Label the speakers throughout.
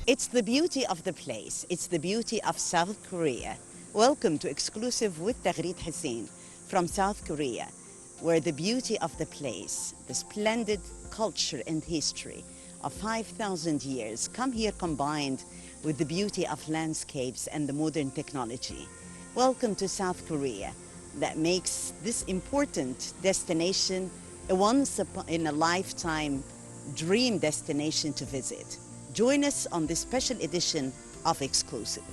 Speaker 1: It's the beauty of the place. It's the beauty of South Korea. Welcome to Exclusive with Taghreed Hussein from South Korea, where the beauty of the place, the splendid culture and history of 5,000 years come here combined with the beauty of landscapes and the modern technology. Welcome to South Korea that makes this important destination a once in a lifetime dream destination to visit. Join us on this special edition of Exclusive.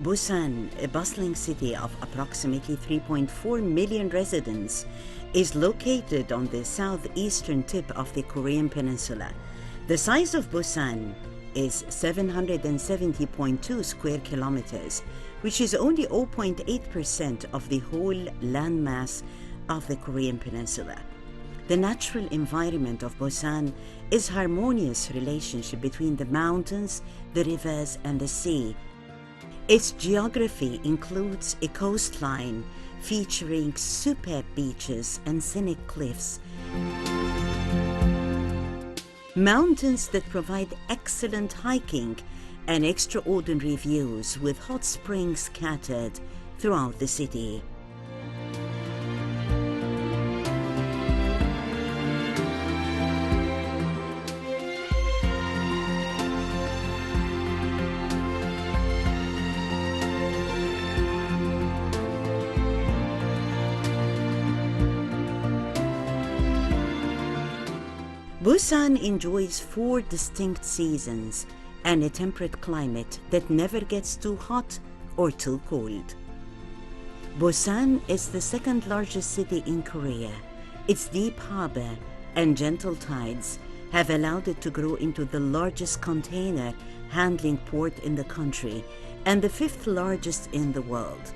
Speaker 1: Busan, a bustling city of approximately 3.4 million residents, is located on the southeastern tip of the Korean peninsula. The size of Busan is 770.2 square kilometers, which is only 0.8% of the whole landmass of the Korean peninsula. The natural environment of Busan is harmonious relationship between the mountains, the rivers, and the sea. Its geography includes a coastline featuring superb beaches and scenic cliffs, mountains that provide excellent hiking and extraordinary views with hot springs scattered throughout the city. Busan enjoys 4 distinct seasons and a temperate climate that never gets too hot or too cold. Busan is the second largest city in Korea. Its deep harbor and gentle tides have allowed it to grow into the largest container handling port in the country and the 5th largest in the world.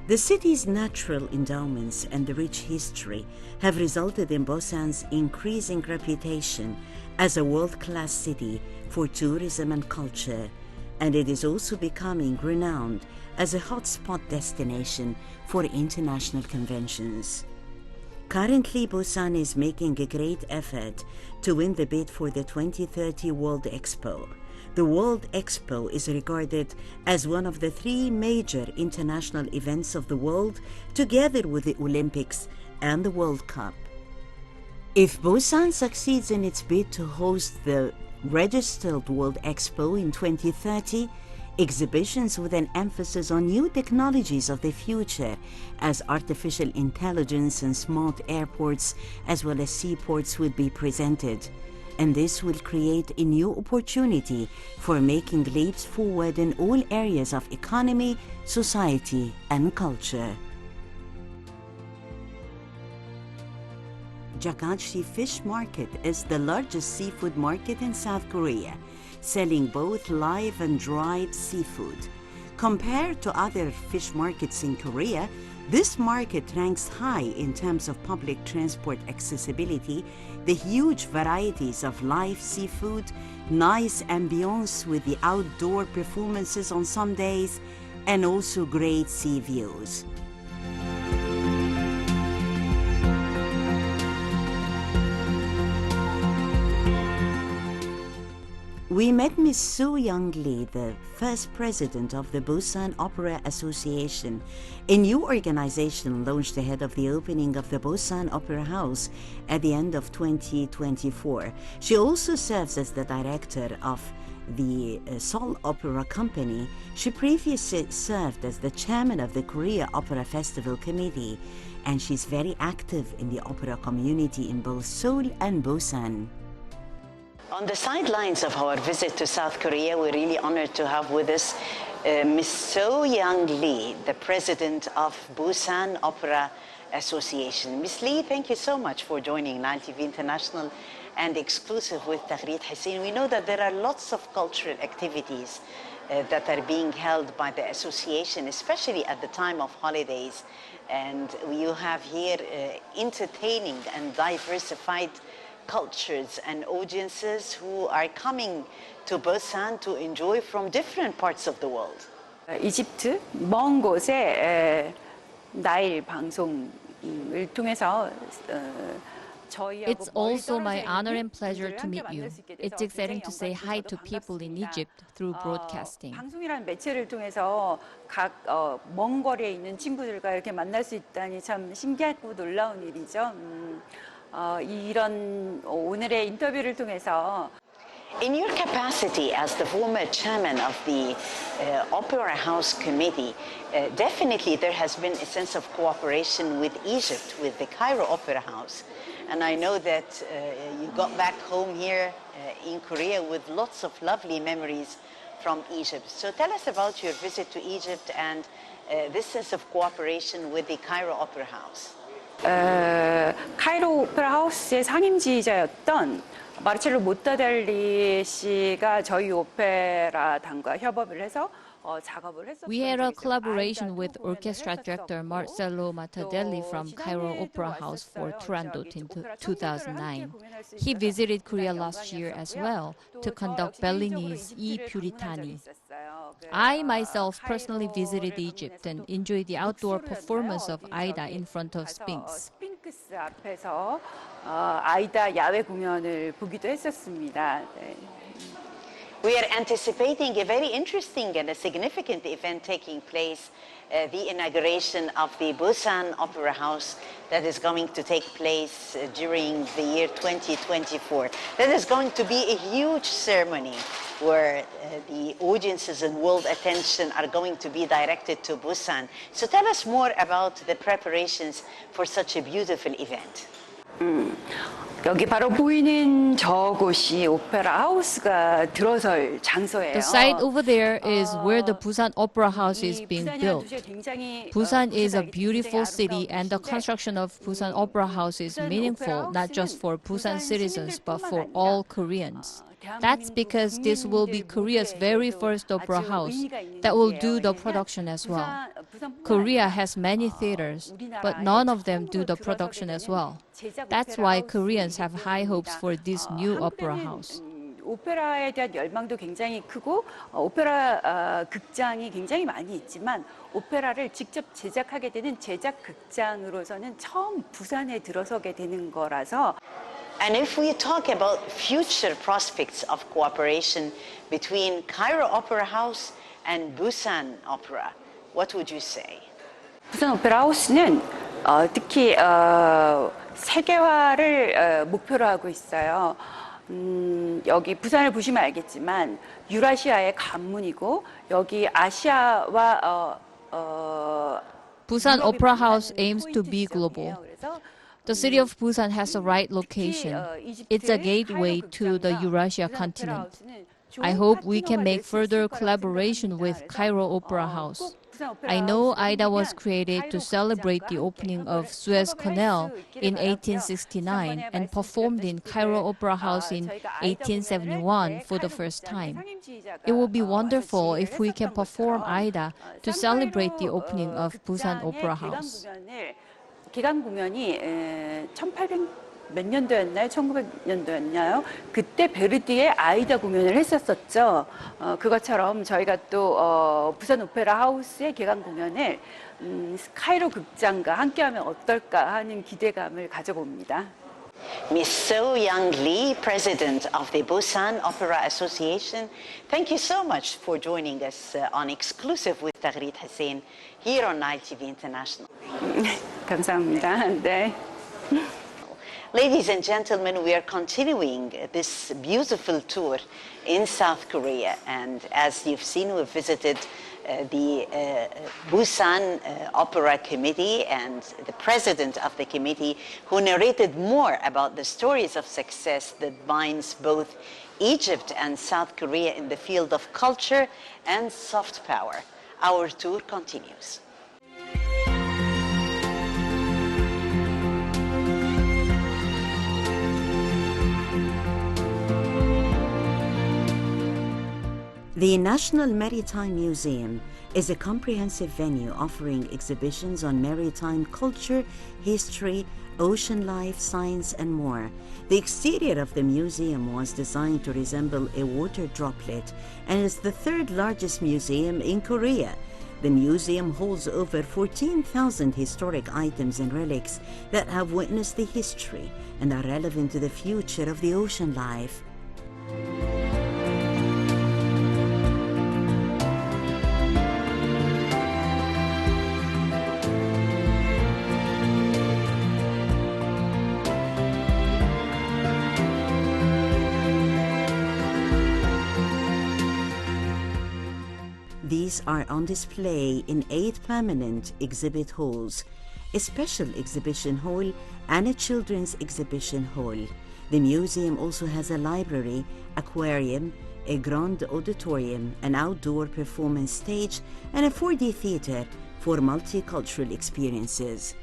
Speaker 1: The city's natural endowments and the rich history have resulted in Busan's increasing reputation as a world-class city for tourism and culture, and it is also becoming renowned as a hotspot destination for international conventions. Currently, Busan is making a great effort to win the bid for the 2030 World Expo. The World Expo is regarded as one of the 3 major international events of the world, together with the Olympics and the World Cup. If Busan succeeds in its bid to host the registered World Expo in 2030, exhibitions with an emphasis on new technologies of the future, as artificial intelligence and smart airports, as well as seaports, would be presented. And this will create a new opportunity for making leaps forward in all areas of economy, society, and culture. Jagajsi Fish Market is the largest seafood market in South Korea, selling both live and dried seafood. Compared to other fish markets in Korea, this market ranks high in terms of public transport accessibility, the huge varieties of live seafood, nice ambience with the outdoor performances on some days, and also great sea views. We met Ms. Soo Young Lee, the first president of the Busan Opera Association, a new organization launched ahead of the opening of the Busan Opera House at the end of 2024. She also serves as the director of the Seoul Opera Company. She previously served as the chairman of the Korea Opera Festival Committee, and she's very active in the opera community in both Seoul and Busan. On the sidelines of our visit to South Korea, we're really honored to have with us Ms. Soo Young Lee, the president of Busan Opera Association. Ms. Lee, thank you so much for joining Nile TV International and Exclusive with Taghreed Hussein. We know that there are lots of cultural activities that are being held by the association, especially at the time of holidays. And you have here entertaining and diversified cultures and audiences who are coming to Busan to enjoy from different parts of the world.
Speaker 2: 이집트 먼 곳에 나일 방송을 통해서
Speaker 3: It's also my honor and pleasure to meet you. It's exciting to say hi to people in Egypt through broadcasting.
Speaker 2: 방송이라는 매체를 통해서 각 먼 거리에 있는 친구들과 이렇게 만날 수 있다니 참 신기하고 놀라운 일이죠. 이런 오늘의 인터뷰를 통해서
Speaker 1: In your capacity as the former chairman of the Opera House Committee, definitely there has been a sense of cooperation with Egypt, with the Cairo Opera House. And I know that you got back home here in Korea with lots of lovely memories from Egypt. So tell us about your visit to Egypt and this sense of cooperation with the Cairo Opera House.
Speaker 2: 카이로 오페라 하우스의 상임지휘자였던 마르첼로 모타델리 씨가 저희 오페라단과 협업을 해서 작업을 했었던
Speaker 3: We had a collaboration with orchestra director Marcello Mattadelli from Cairo Opera House for Turandot in 2009. He visited Korea last year as well to conduct Bellini's I Puritani. I myself personally visited Egypt and enjoyed the outdoor performance of Aida in front of Sphinx.
Speaker 2: 스핑크스 앞에서 아이다 야외 공연을 보기도 했었습니다. 네.
Speaker 1: We are anticipating a very interesting and a significant event taking place, the inauguration of the Busan Opera House that is going to take place during the year 2024. That is going to be a huge ceremony where the audiences and world attention are going to be directed to Busan. So tell us more about the preparations for such a beautiful event.
Speaker 2: 여기 바로 보이는 저곳이 오페라 하우스가 들어설 장소예요.
Speaker 3: The site over there is where the Busan Opera House is being built. Busan is a beautiful city and the construction of Busan Opera House is meaningful not just for Busan citizens but for all Koreans. That's because this will be Korea's very first opera house that will do the production as well. Korea has many theaters, but none of them do the production as well. That's why Koreans have high hopes for this new opera house.
Speaker 2: 오페라에 대한 열망도 굉장히 크고 오페라 극장이 굉장히 많이 있지만 오페라를 직접 제작하게 되는 제작 극장으로서는 처음 부산에 들어서게 되는 거라서
Speaker 1: And if we talk about future prospects of cooperation between Cairo Opera House and Busan Opera, what would you say?
Speaker 2: 부산 오페라 하우스는 특히 세계화를 목표로 하고 있어요. 여기 부산을 보시면 알겠지만 유라시아의 관문이고 여기 아시아와
Speaker 3: Busan Opera House aims to be global. The city of Busan has the right location. It's a gateway to the Eurasia continent. I hope we can make further collaboration with Cairo Opera House. I know Aida was created to celebrate the opening of Suez Canal in 1869 and performed in Cairo Opera House in 1871 for the first time. It will be wonderful if we can perform Aida to celebrate the opening of Busan Opera House.
Speaker 2: 개관 공연이 1800 몇 년도였나요? 1900년도였나요? 그때 베르디의 아이다 공연을 했었었죠. 그것처럼 저희가 또 부산 오페라 하우스의 개관 공연을 카이로 극장과 함께하면 어떨까 하는 기대감을 가져봅니다.
Speaker 1: Miss So-Young Lee, President of the Busan Opera Association, thank you so much for joining us on Exclusive with Taghreed Hussein here on Nile TV International.
Speaker 2: 감사합니다. 네.
Speaker 1: Ladies and gentlemen, we are continuing this beautiful tour in South Korea, and as you've seen, we've visited the Busan Opera Committee and the president of the committee, who narrated more about the stories of success that binds both Egypt and South Korea in the field of culture and soft power. Our tour continues. The National Maritime Museum is a comprehensive venue offering exhibitions on maritime culture, history, ocean life, science, and more. The exterior of the museum was designed to resemble a water droplet and is the third largest museum in Korea. The museum holds over 14,000 historic items and relics that have witnessed the history and are relevant to the future of the ocean life. These are on display in 8 permanent exhibit halls, a special exhibition hall and a children's exhibition hall. The museum also has a library, aquarium, a grand auditorium, an outdoor performance stage, and a 4D theater for multicultural experiences.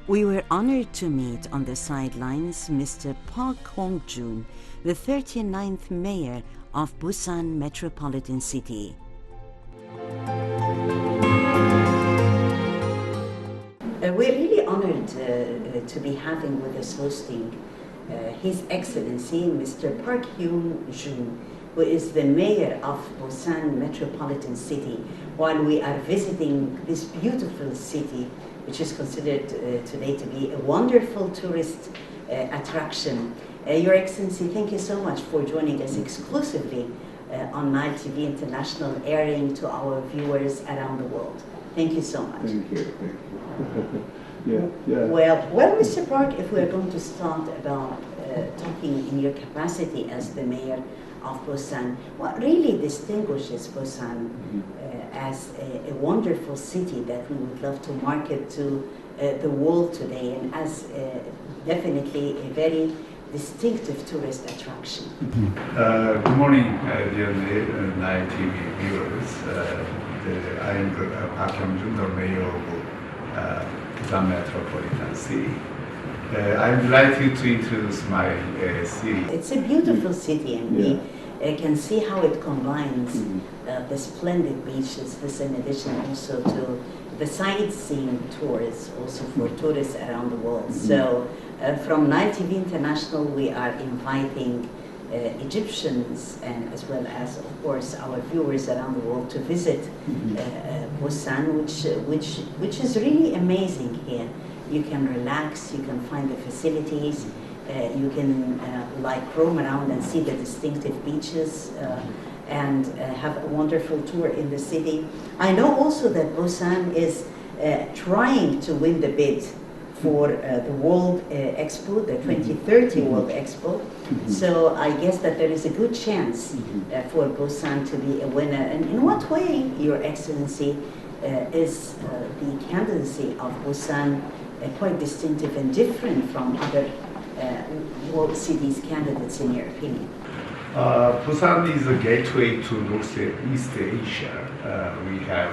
Speaker 1: We were honored to meet on the sidelines Mr. Park Hong-joon, the 39th mayor of Busan Metropolitan City. We're really honored to be having with us hosting His Excellency Mr. Park Hong-joon, who is the mayor of Busan Metropolitan City, while we are visiting this beautiful city, which is considered today to be a wonderful tourist attraction. Your Excellency, thank you so much for joining us exclusively on Nile TV International, airing to our viewers around the world. Thank you so much.
Speaker 4: Thank you. Yeah.
Speaker 1: Well, Mr. Park, if we're going to start about talking in your capacity as the mayor of Busan, what really distinguishes Busan as a wonderful city that we would love to market to the world today, and as definitely a very distinctive tourist attraction?
Speaker 4: Good morning, dear Nile TV viewers. I am Park Hong-joon, the mayor of Busan Metropolitan City. I'm delighted to introduce my city.
Speaker 1: It's a beautiful city, and we can see how it combines the splendid beaches, this in addition also to the sightseeing tours, also for tourists around the world. So from Nile TV International, we are inviting Egyptians, and as well as, of course, our viewers around the world to visit Busan, which is really amazing here. You can relax, you can find the facilities, you can like roam around and see the distinctive beaches and have a wonderful tour in the city. I know also that Busan is trying to win the bid for the World Expo, the 2030 World Expo. So I guess that there is a good chance for Busan to be a winner. And in what way, Your Excellency, is the candidacy of Busan quite distinctive and different from other world cities candidates, in your opinion?
Speaker 4: Busan is a gateway to Northeast Asia. We have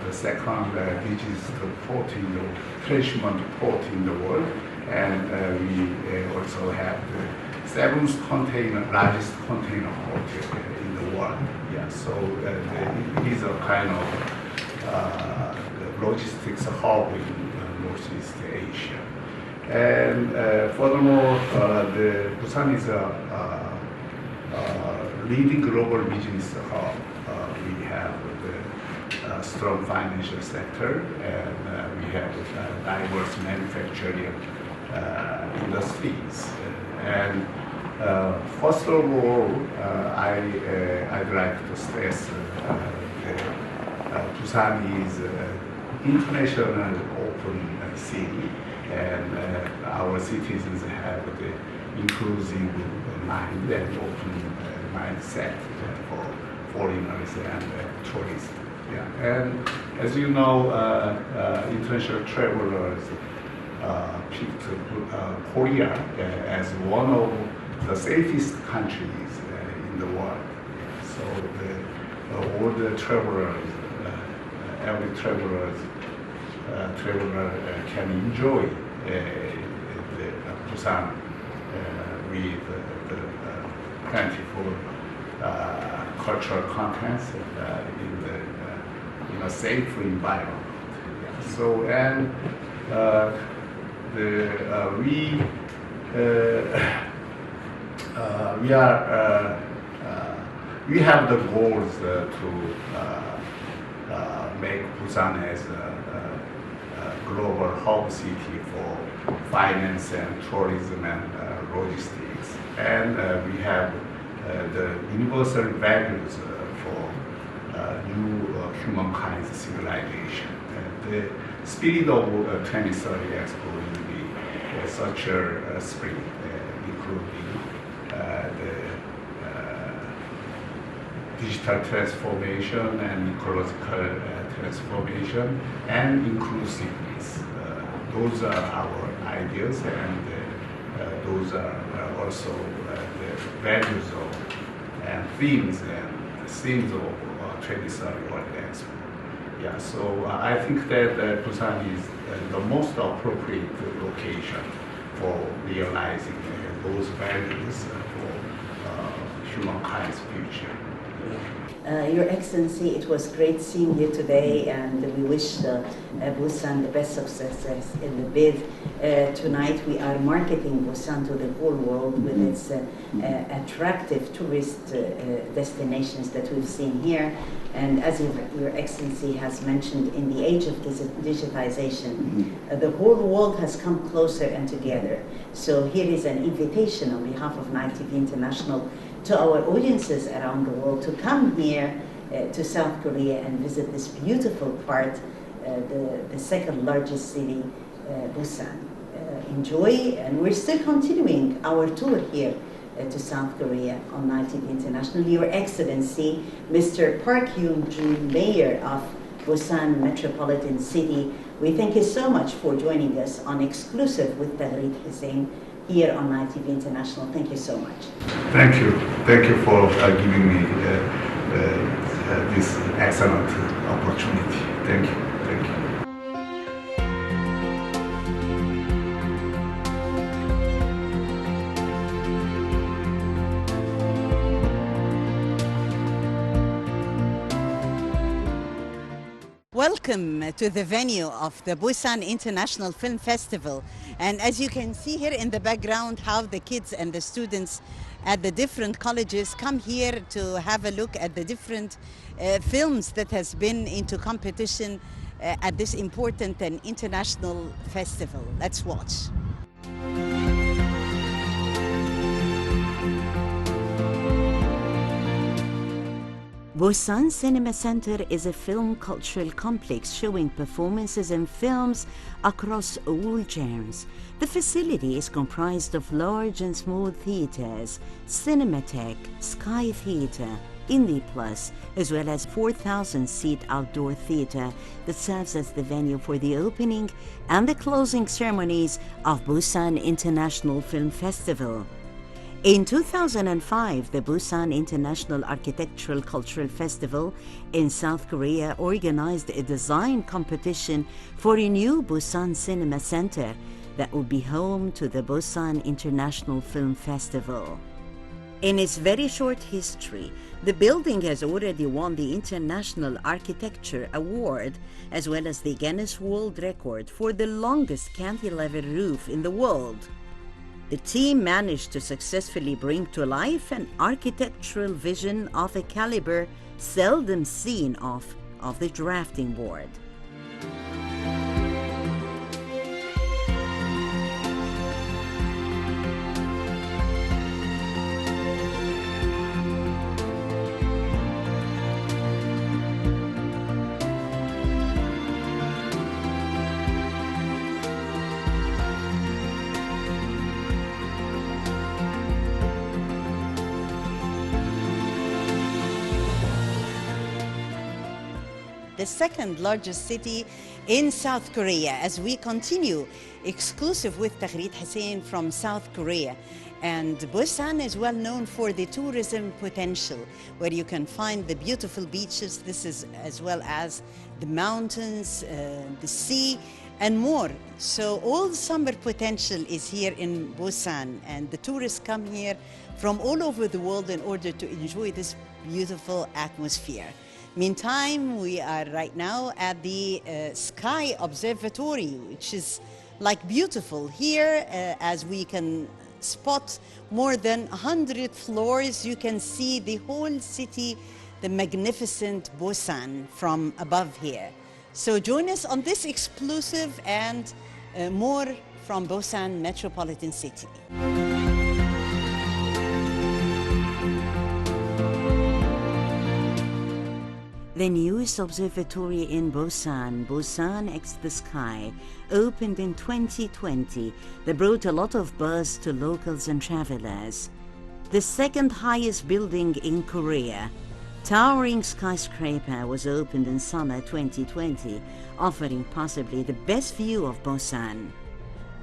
Speaker 4: the second busiest port in the transshipment port in the world, and we also have the seventh largest container port in the world. Yeah, so it is a kind of logistics hub in Northeast Asia. And furthermore, the Busan is a leading global business hub. We have the strong financial sector, and we have diverse manufacturing industries. And first of all, I'd like to stress that Busan is international open city, and our citizens have the inclusive mind and open mindset for foreigners and tourists. Yeah. And as you know, international travelers picked Korea as one of the safest countries in the world. So all the travelers, every traveler can enjoy the Busan with the plentiful cultural contents in a safe environment. So and we have the goals to make Busan as a global hub city for finance and tourism and logistics, and we have the universal values for new humankind's civilization. The spirit of 2030 Expo will be such a spirit, including the digital transformation and ecological transformation and inclusiveness. Those are our ideas, and those are also the values of and themes of 2030 World Expo. Yeah, so I think that Busan is the most appropriate location for realizing those values for humankind's future.
Speaker 1: Your Excellency, it was great seeing you today, and we wish Busan the best of success in the bid. Tonight we are marketing Busan to the whole world with its attractive tourist destinations that we've seen here. And as Your Excellency has mentioned, in the age of digitization, the whole world has come closer and together. So here is an invitation on behalf of Night TV International to our audiences around the world to come here to South Korea and visit this beautiful part, the second largest city, Busan. Enjoy, and we're still continuing our tour here to South Korea on Night TV International. Your Excellency, Mr. Park Yoon-jun, Mayor of Busan Metropolitan City, we thank you so much for joining us on Exclusive with Taghreed Hussein here on Night TV International. Thank you so much.
Speaker 4: Thank you. Thank you for giving me this excellent opportunity. Thank you. Thank you.
Speaker 1: Welcome to the venue of the Busan International Film Festival. And as you can see here in the background, how the kids and the students at the different colleges come here to have a look at the different films that has been into competition at this important and international festival. Let's watch. Busan Cinema Center is a film cultural complex showing performances and films across all genres. The facility is comprised of large and small theaters, Cinematheque, Sky Theater, Indie Plus, as well as 4,000-seat outdoor theater that serves as the venue for the opening and the closing ceremonies of Busan International Film Festival. In 2005, the Busan International Architectural Cultural Festival in South Korea organized a design competition for a new Busan Cinema Center that would be home to the Busan International Film Festival. In its very short history, the building has already won the International Architecture Award as well as the Guinness World Record for the longest cantilever roof in the world. The team managed to successfully bring to life an architectural vision of a caliber seldom seen off of the drafting board. the second largest city in South Korea, as we continue exclusive with Taghreed Hussein from South Korea. And Busan is well known for the tourism potential, where you can find the beautiful beaches. This is as well as the mountains, the sea, and more. So all the summer potential is here in Busan, and the tourists come here from all over the world in order to enjoy this beautiful atmosphere. Meantime, we are right now at the Sky Observatory, which is like beautiful here, as we can spot more than 100 floors. You can see the whole city, the magnificent Busan from above here. So join us on this exclusive and more from Busan Metropolitan City. The newest observatory in Busan, Busan X the Sky, opened in 2020. That brought a lot of buzz to locals and travelers. The second highest building in Korea, towering skyscraper, was opened in summer 2020, offering possibly the best view of Busan.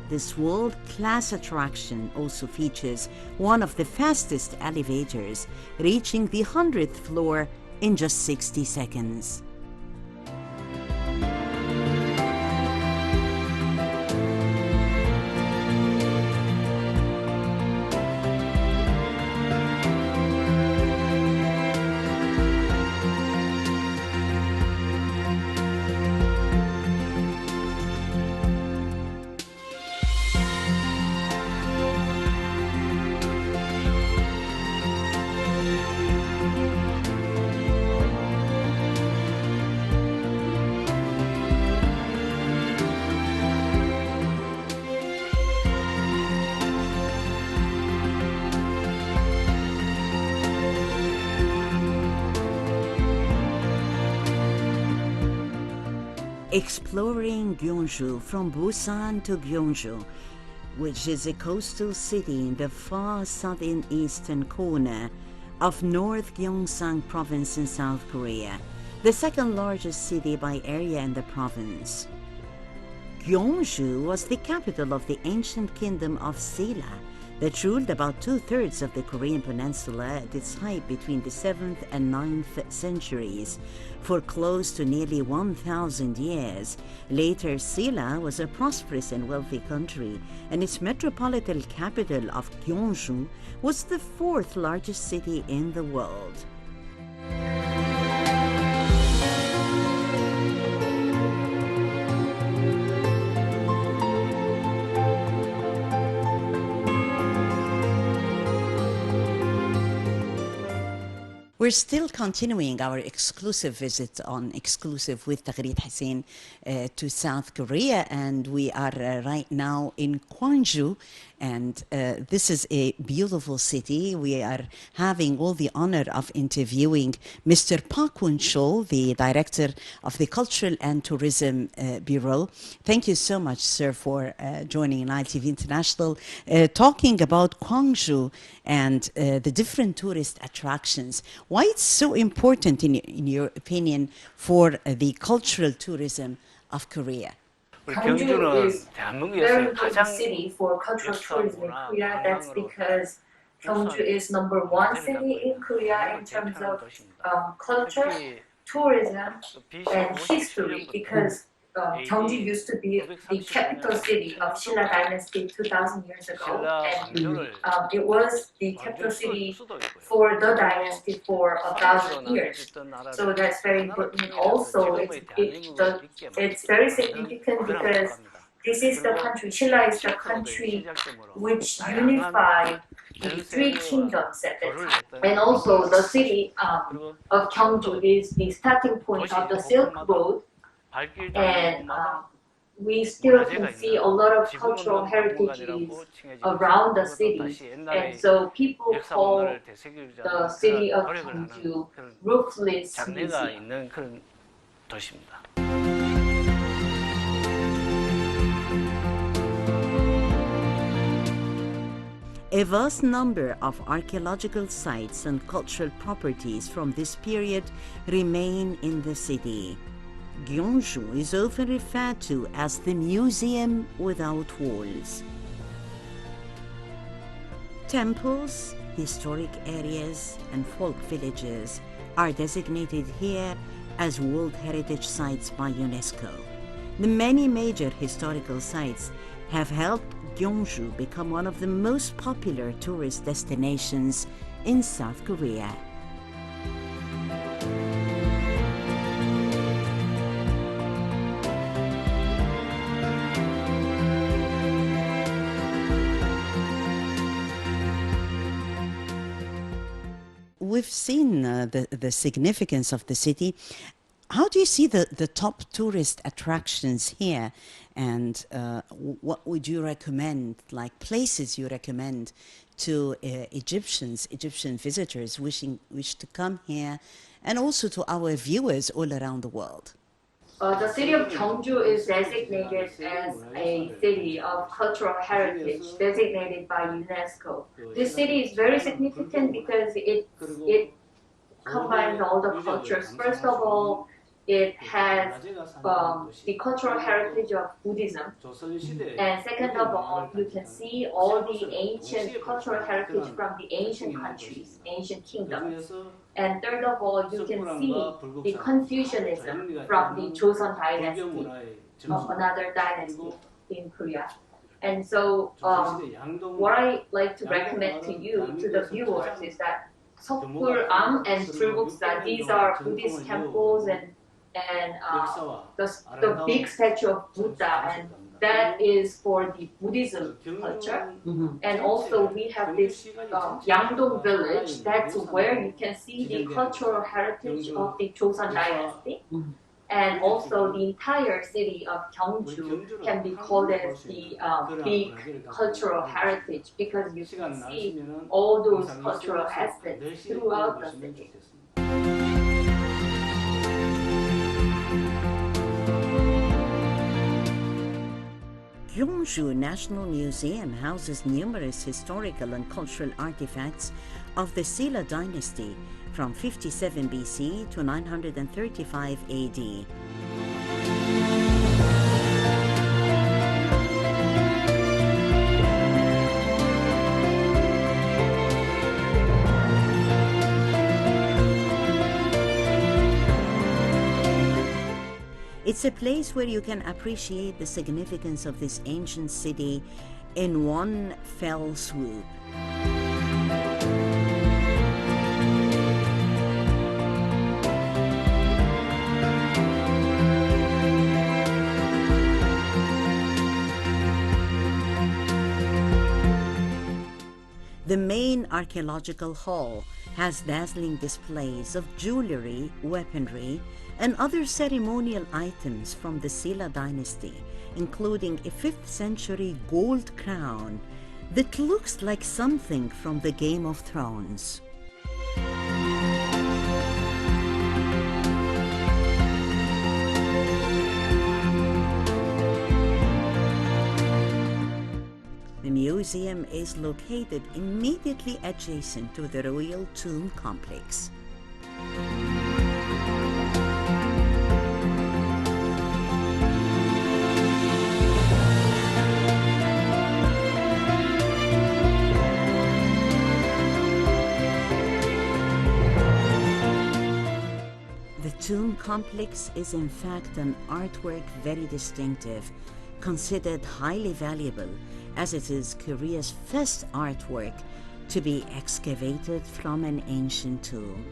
Speaker 1: This world-class attraction also features one of the fastest elevators, reaching the 100th floor in just 60 seconds. Exploring Gyeongju from Busan to Gyeongju, which is a coastal city in the far southeastern corner of North Gyeongsang Province in South Korea, the second largest city by area in the province. Gyeongju was the capital of the ancient kingdom of Silla that ruled about 2/3 of the Korean peninsula at its height between the 7th and 9th centuries for close to nearly 1,000 years. Later, Silla was a prosperous and wealthy country, and its metropolitan capital of Gyeongju was the 4th largest city in the world. We're still continuing our exclusive visit on Exclusive with Taghreed Hussein to South Korea, and we are right now in Gwangju, and this is a beautiful city. We are having all the honor of interviewing Mr. Park Won-chol, the director of the Cultural and Tourism Bureau. Thank you so much, sir, for joining ITV International, talking about Gwangju and the different tourist attractions. Why it's so important, in your opinion, for the cultural tourism of Korea?
Speaker 5: Gwangju is a very important city for cultural tourism in Korea. That's because Gwangju is #1 city in Korea in terms of culture, tourism, and history, because Gwangju used to be the capital city of Silla Dynasty 2,000 years ago, and it was the capital city for the dynasty for 1,000 years. So that's very important. And also, it's very significant because this is the country, Silla is the country which unified the 3 kingdoms at that time. And also, the city of Gwangju is the starting point of the Silk Road. And we still can see a lot of cultural heritages around the city. And so people call the city of Gwangju Roofless Museum.
Speaker 1: A vast number of archaeological sites and cultural properties from this period remain in the city. Gyeongju is often referred to as the museum without walls. Temples, historic areas, and folk villages are designated here as World Heritage Sites by UNESCO. The many major historical sites have helped Gyeongju become one of the most popular tourist destinations in South Korea. We've seen the significance of the city. How do you see the top tourist attractions here? And what would you recommend, like places you recommend to Egyptian visitors wish to come here, and also to our viewers all around the world?
Speaker 5: The city of Gyeongju is designated as a city of cultural heritage, designated by UNESCO. This city is very significant because it combines all the cultures. First of all, it has the cultural heritage of Buddhism. And second of all, you can see all the ancient cultural heritage from the ancient countries, ancient kingdoms. And third of all, you can see the Confucianism from the Joseon dynasty, of another dynasty in Korea. And so what I like to recommend to you, to the viewers, is that Seokgul-am and Julguksa, these are Buddhist temples and the big statue of Buddha, and that is for the Buddhism culture. And also we have this Yangdong village, that's where you can see the cultural heritage of the Joseon dynasty. And also the entire city of Gyeongju can be called as the big cultural heritage, because you can see all those cultural aspects throughout the city.
Speaker 1: Gyeongju National Museum houses numerous historical and cultural artifacts of the Silla dynasty from 57 BC to 935 AD. It's a place where you can appreciate the significance of this ancient city in one fell swoop. The main archaeological hall has dazzling displays of jewelry, weaponry, and other ceremonial items from the Silla dynasty, including a 5th century gold crown that looks like something from the Game of Thrones. The museum is located immediately adjacent to the Royal Tomb Complex. The tomb complex is in fact an artwork very distinctive, considered highly valuable, as it is Korea's first artwork to be excavated from an ancient tomb.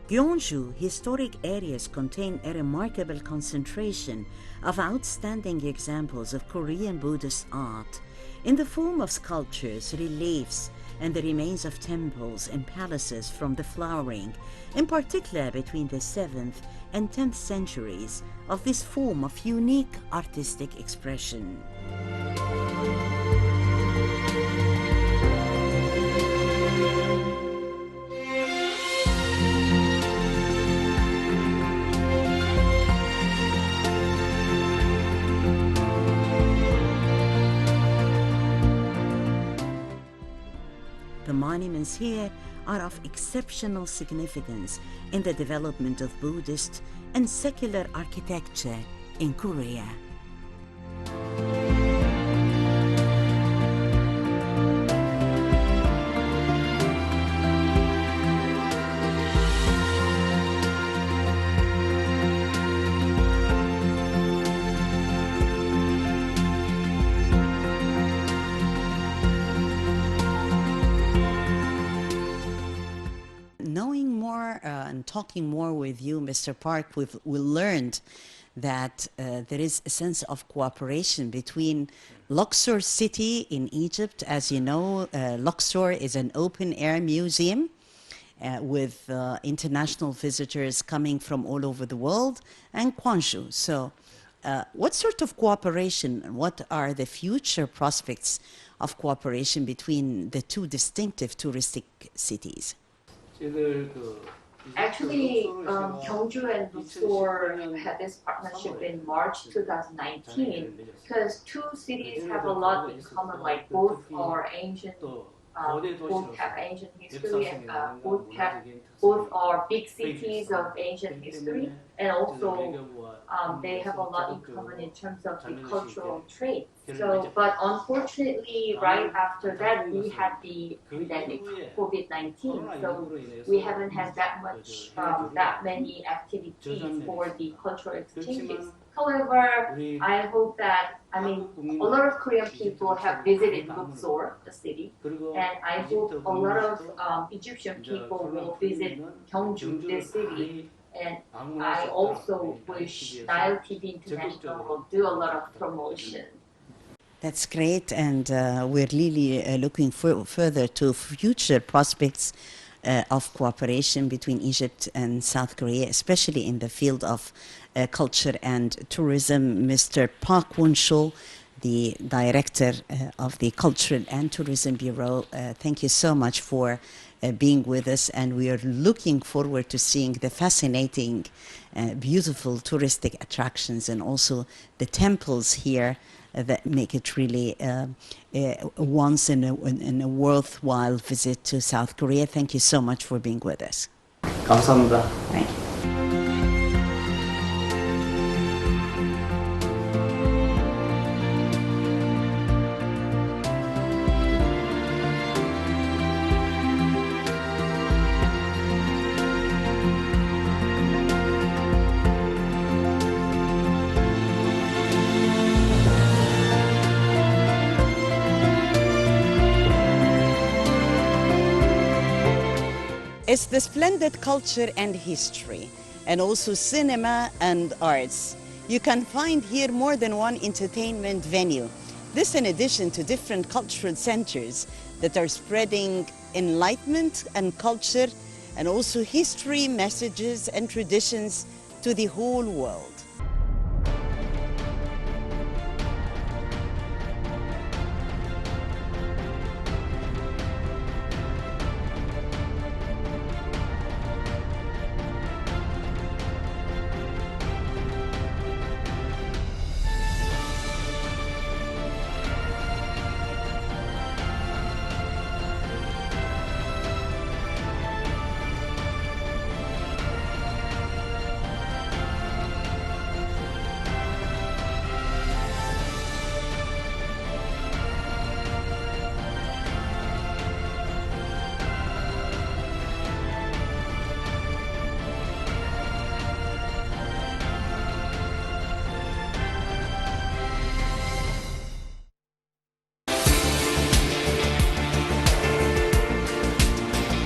Speaker 1: Gyeongju historic areas contain a remarkable concentration of outstanding examples of Korean Buddhist art in the form of sculptures, reliefs, and the remains of temples and palaces from the flowering, in particular between the 7th and 10th centuries, of this form of unique artistic expression. monuments here are of exceptional significance in the development of Buddhist and secular architecture in Korea. Knowing more and talking more with you, Mr. Park, we learned that there is a sense of cooperation between Luxor City in Egypt. As you know, Luxor is an open-air museum with international visitors coming from all over the world, and Gwangju. So what sort of cooperation, what are the future prospects of cooperation between the two distinctive touristic cities?
Speaker 5: Actually, Gyeongju and Luxor had this partnership in March 2019 because two cities have a lot in common, like both are ancient, both have ancient history, and both are big cities of ancient history, and also they have a lot in common in terms of the cultural traits. So, but unfortunately, right after that, we had the pandemic, COVID-19. So we haven't had that many activities for the cultural exchanges. However, I hope that, a lot of Korean people have visited Luxor, the city, and I hope a lot of Egyptian people will visit Gyeongju, this city. And I also wish Nile TV International will do a lot of promotion.
Speaker 1: That's great, and we're really looking further to future prospects of cooperation between Egypt and South Korea, especially in the field of culture and tourism. Mr. Park Won-chul, the director of the Cultural and Tourism Bureau, thank you so much for being with us, and we are looking forward to seeing the fascinating, beautiful touristic attractions and also the temples here that make it really once in a worthwhile visit to South Korea. Thank you so much for being with us.
Speaker 6: 감사합니다.
Speaker 1: Thank you. It's the splendid culture and history, and also cinema and arts. You can find here more than one entertainment venue. This in addition to different cultural centers that are spreading enlightenment and culture and also history, messages and traditions to the whole world.